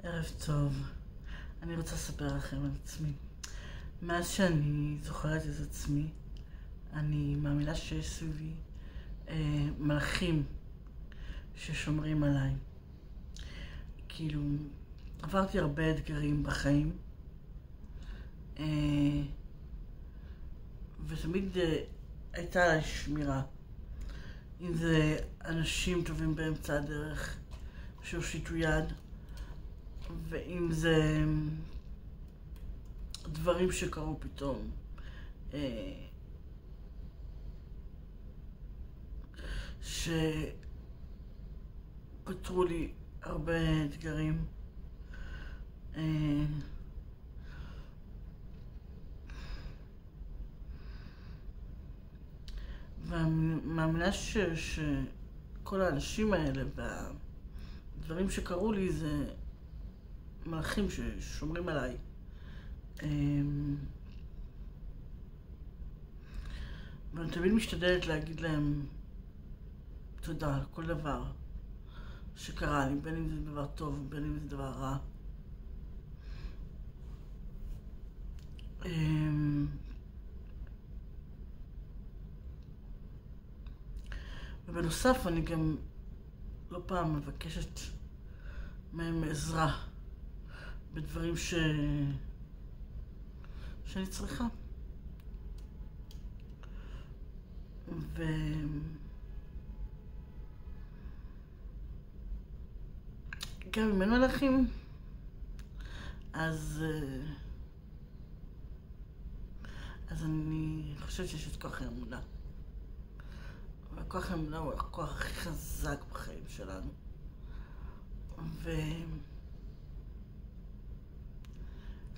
ערב טוב. אני רוצה לספר לכם על עצמי. מאז שאני זוכרת את עצמי, אני מאמינה שיש סביבי מלאכים ששומרים עליי. כאילו, עברתי הרבה אתגרים בחיים, ותמיד הייתה עליי שמירה. אם זה אנשים טובים באמצע הדרך שהושיטו יד, ואם זה דברים שקרו פתאום. שפתרו לי הרבה אתגרים. ומאמינה שכל האנשים האלה והדברים שקרו לי זה מלאכים ששומרים עליי. ואני תמיד משתדלת להגיד להם תודה על כל דבר שקרה לי, בין אם זה דבר טוב, בין אם זה דבר רע. ובנוסף אני גם לא פעם מבקשת מהם עזרה בדברים שאני צריכה. גם אם אין מלאכים, אז אני חושבת שיש את כוח האמונה. והכוח האמונה הוא הכוח הכי חזק בחיים שלנו. ואני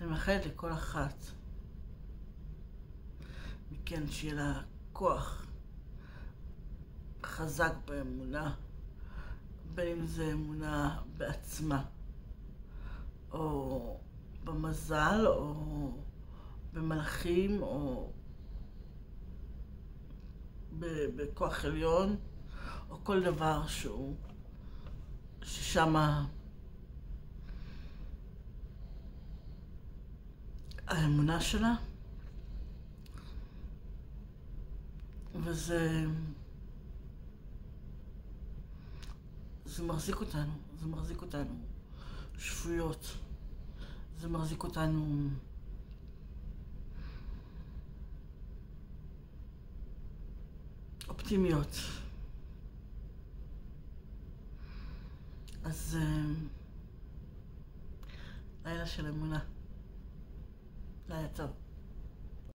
מאחלת לכל אחת מכן שיהיה לה כוח חזק באמונה, בין אם זה אמונה בעצמה, או במזל, או במלאכים, או בכוח עליון, או כל דבר ששמה האמונה שלה. וזה מחזיק אותנו שפויות, זה מחזיק אותנו אופטימיות. אז לילה של אמונה, לילה טוב.